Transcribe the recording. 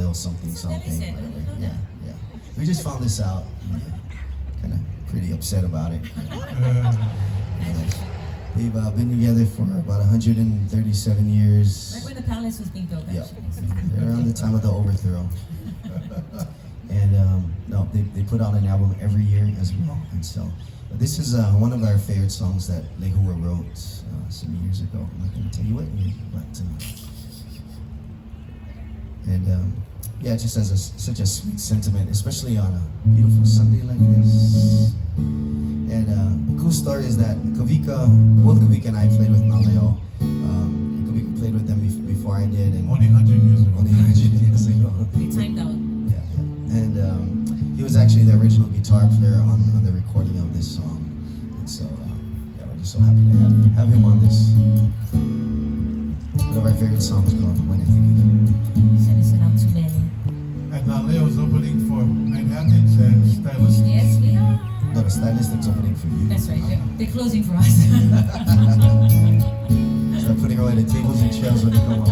Leo something. Yeah. We just found this out. Kind of pretty upset about it. They've been together for about 137 years. Right when the palace was being built, actually. Yeah, around the time of the overthrow. And they put out an album every year as well. And so this is one of our favorite songs that Lehua wrote some years ago. I'm not going to tell you what year, but yeah, it just has such a sweet sentiment, especially on a beautiful Sunday like this. And the cool story is that both Kawika and I played with Leo. Kawika played with them before I did. And only 100 years ago. Only 100 years ago. We timed out. Yeah. And he was actually the original guitar player on the recording of this song. And so, yeah, we're just so happy to have him on this. One of our favorite songs called When I Think of You. Send us out to many. And now Leo's opening for Manhattans and Stylists. Yes, we are. No, the Stylistics opening for you. That's right. They're closing for us. Start putting away the tables and chairs when they come up.